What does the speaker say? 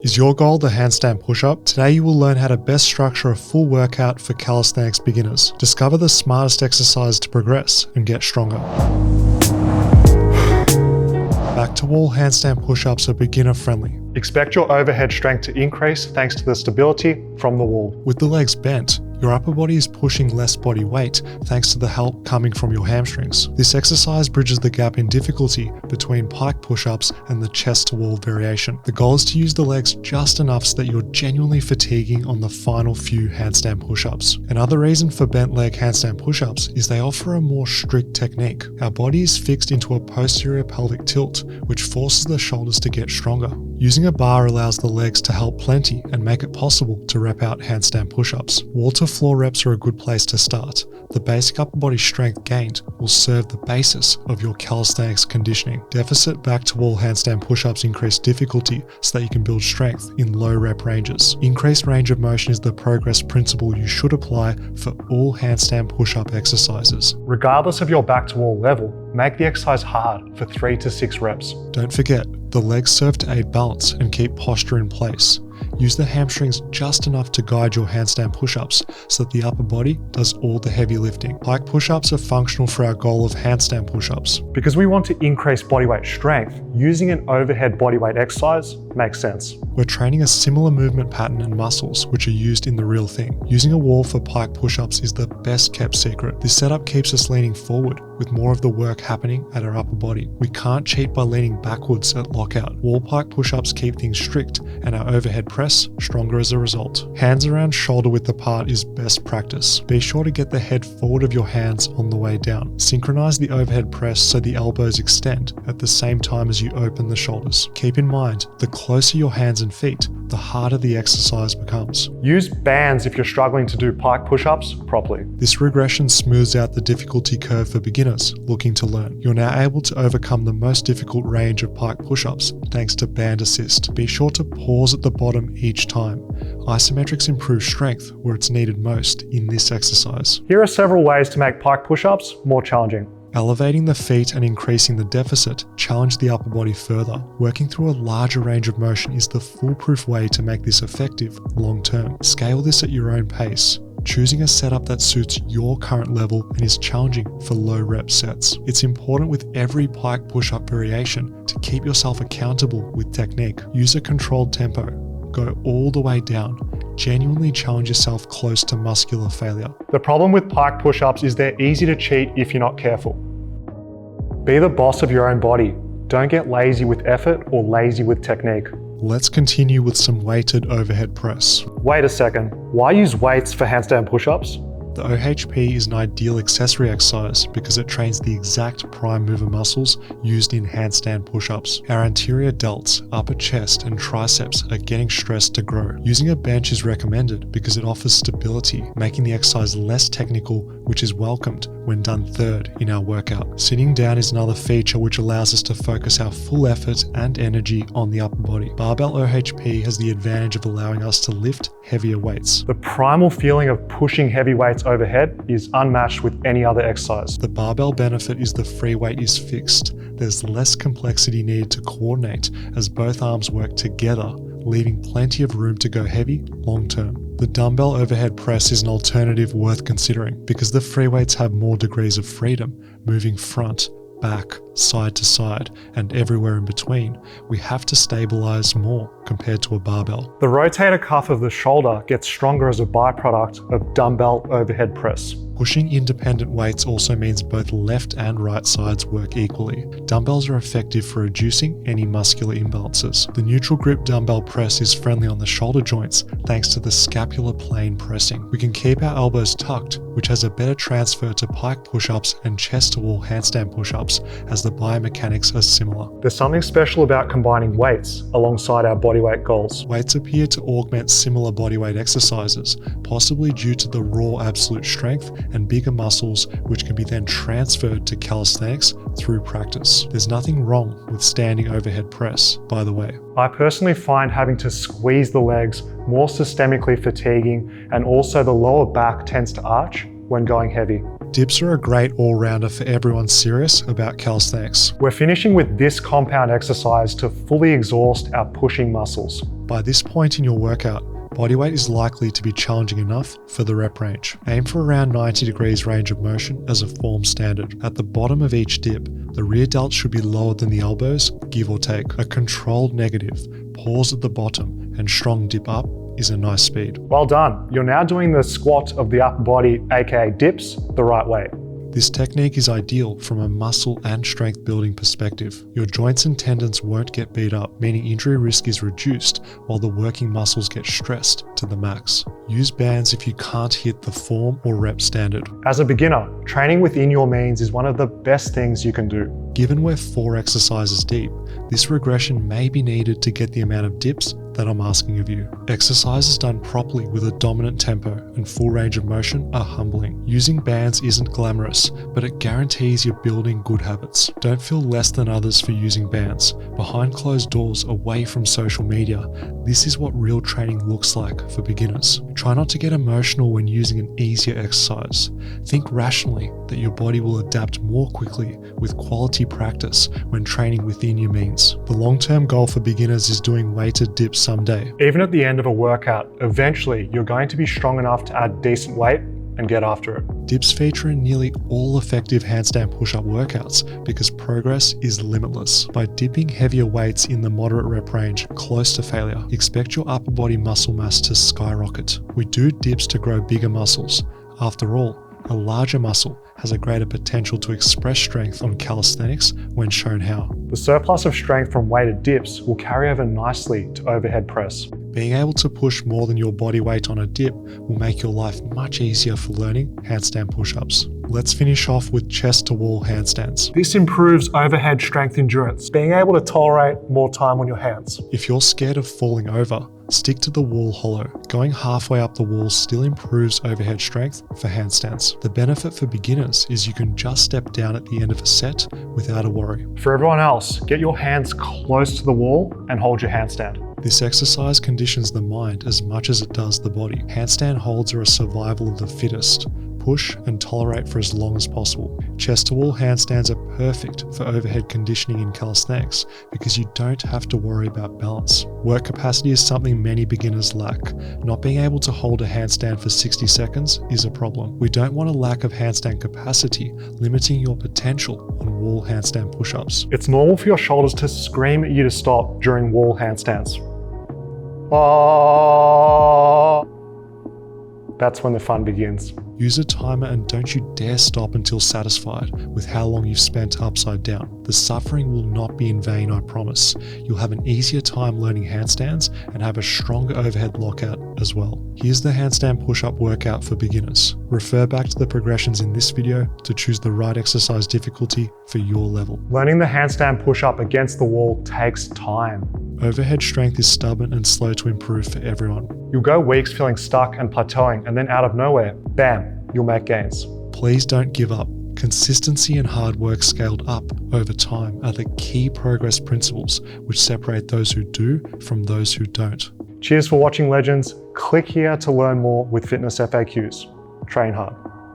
Is your goal the handstand push-up? Today you will learn how to best structure a full workout for calisthenics beginners. Discover the smartest exercise to progress and get stronger. Back to wall handstand push-ups are beginner friendly. Expect your overhead strength to increase thanks to the stability from the wall. With the legs bent, your upper body is pushing less body weight thanks to the help coming from your hamstrings. This exercise bridges the gap in difficulty between pike push-ups and the chest to wall variation. The goal is to use the legs just enough so that you're genuinely fatiguing on the final few handstand push-ups. Another reason for bent leg handstand push-ups is they offer a more strict technique. Our body is fixed into a posterior pelvic tilt, which forces the shoulders to get stronger. Using a bar allows the legs to help plenty and make it possible to rep out handstand push-ups. Wall to floor reps are a good place to start. The basic upper body strength gained will serve the basis of your calisthenics conditioning. Deficit back to wall handstand push-ups increase difficulty so that you can build strength in low rep ranges. Increased range of motion is the progress principle you should apply for all handstand push-up exercises. Regardless of your back to wall level, make the exercise hard for 3 to 6 reps. Don't forget, the legs serve to aid balance and keep posture in place. Use the hamstrings just enough to guide your handstand push-ups so that the upper body does all the heavy lifting. Pike push-ups are functional for our goal of handstand push-ups. Because we want to increase bodyweight strength, using an overhead bodyweight exercise makes sense. We're training a similar movement pattern and muscles which are used in the real thing. Using a wall for pike push-ups is the best kept secret. This setup keeps us leaning forward with more of the work happening at our upper body. We can't cheat by leaning backwards at lockout. Wall pike push-ups keep things strict and our overhead press stronger as a result. Hands around shoulder width apart is best practice. Be sure to get the head forward of your hands on the way down. Synchronize the overhead press so the elbows extend at the same time as you open the shoulders. Keep in mind, the closer your hands and feet, the harder the exercise becomes. Use bands if you're struggling to do pike push-ups properly. This regression smooths out the difficulty curve for beginners looking to learn. You're now able to overcome the most difficult range of pike push-ups thanks to band assist. Be sure to pause at the bottom each time. Isometrics improve strength where it's needed most in this exercise. Here are several ways to make pike push-ups more challenging. Elevating the feet and increasing the deficit challenge the upper body further. Working through a larger range of motion is the foolproof way to make this effective long term. Scale this at your own pace, choosing a setup that suits your current level and is challenging for low rep sets. It's important with every pike push-up variation to keep yourself accountable with technique. Use a controlled tempo. Go all the way down. Genuinely challenge yourself close to muscular failure. The problem with pike push-ups is they're easy to cheat if you're not careful. Be the boss of your own body. Don't get lazy with effort or lazy with technique. Let's continue with some weighted overhead press. Wait a second, why use weights for handstand push-ups? The OHP is an ideal accessory exercise because it trains the exact prime mover muscles used in handstand push-ups. Our anterior delts, upper chest, and triceps are getting stressed to grow. Using a bench is recommended because it offers stability, making the exercise less technical, which is welcomed when done third in our workout. Sitting down is another feature which allows us to focus our full effort and energy on the upper body. Barbell OHP has the advantage of allowing us to lift heavier weights. The primal feeling of pushing heavy weights overhead is unmatched with any other exercise. The barbell benefit is the free weight is fixed. There's less complexity needed to coordinate as both arms work together, leaving plenty of room to go heavy long term. The dumbbell overhead press is an alternative worth considering because the free weights have more degrees of freedom, moving front, back, side to side, and everywhere in between. We have to stabilize more compared to a barbell. The rotator cuff of the shoulder gets stronger as a byproduct of dumbbell overhead press. Pushing independent weights also means both left and right sides work equally. Dumbbells are effective for reducing any muscular imbalances. The neutral grip dumbbell press is friendly on the shoulder joints thanks to the scapular plane pressing. We can keep our elbows tucked, which has a better transfer to pike push-ups and chest to wall handstand push-ups as the biomechanics are similar. There's something special about combining weights alongside our bodyweight goals. Weights appear to augment similar bodyweight exercises, possibly due to the raw absolute strength and bigger muscles which can be then transferred to calisthenics through practice. There's nothing wrong with standing overhead press, by the way. I personally find having to squeeze the legs more systemically fatiguing, and also the lower back tends to arch when going heavy. Dips are a great all-rounder for everyone serious about calisthenics. We're finishing with this compound exercise to fully exhaust our pushing muscles. By this point in your workout, bodyweight is likely to be challenging enough for the rep range. Aim for around 90 degrees range of motion as a form standard. At the bottom of each dip, the rear delt should be lower than the elbows, give or take. A controlled negative, pause at the bottom, and strong dip up is a nice speed. Well done. You're now doing the squat of the upper body, aka dips, the right way. This technique is ideal from a muscle and strength building perspective. Your joints and tendons won't get beat up, meaning injury risk is reduced while the working muscles get stressed to the max. Use bands if you can't hit the form or rep standard. As a beginner, training within your means is one of the best things you can do. Given we're 4 exercises deep, this regression may be needed to get the amount of dips that I'm asking of you. Exercises done properly with a dominant tempo and full range of motion are humbling. Using bands isn't glamorous, but it guarantees you're building good habits. Don't feel less than others for using bands. Behind closed doors, away from social media, this is what real training looks like for beginners. Try not to get emotional when using an easier exercise. Think rationally that your body will adapt more quickly with quality practice when training within your means. The long-term goal for beginners is doing weighted dips someday. Even at the end of a workout, eventually you're going to be strong enough to add decent weight and get after it. Dips feature in nearly all effective handstand push-up workouts because progress is limitless. By dipping heavier weights in the moderate rep range close to failure, expect your upper body muscle mass to skyrocket. We do dips to grow bigger muscles. After all, a larger muscle has a greater potential to express strength on calisthenics when shown how. The surplus of strength from weighted dips will carry over nicely to overhead press. Being able to push more than your body weight on a dip will make your life much easier for learning handstand push-ups. Let's finish off with chest to wall handstands. This improves overhead strength endurance, being able to tolerate more time on your hands. If you're scared of falling over, stick to the wall hollow. Going halfway up the wall still improves overhead strength for handstands. The benefit for beginners is you can just step down at the end of a set without a worry. For everyone else, get your hands close to the wall and hold your handstand. This exercise conditions the mind as much as it does the body. Handstand holds are a survival of the fittest. Push and tolerate for as long as possible. Chest to wall handstands are perfect for overhead conditioning in calisthenics because you don't have to worry about balance. Work capacity is something many beginners lack. Not being able to hold a handstand for 60 seconds is a problem. We don't want a lack of handstand capacity limiting your potential on wall handstand push-ups. It's normal for your shoulders to scream at you to stop during wall handstands. That's when the fun begins. Use a timer and don't you dare stop until satisfied with how long you've spent upside down. The suffering will not be in vain, I promise. You'll have an easier time learning handstands and have a stronger overhead lockout as well. Here's the handstand push-up workout for beginners. Refer back to the progressions in this video to choose the right exercise difficulty for your level. Learning the handstand push-up against the wall takes time. Overhead strength is stubborn and slow to improve for everyone. You'll go weeks feeling stuck and plateauing, and then out of nowhere, bam, you'll make gains. Please don't give up. Consistency and hard work scaled up over time are the key progress principles which separate those who do from those who don't. Cheers for watching, legends. Click here to learn more with Fitness FAQs. Train hard.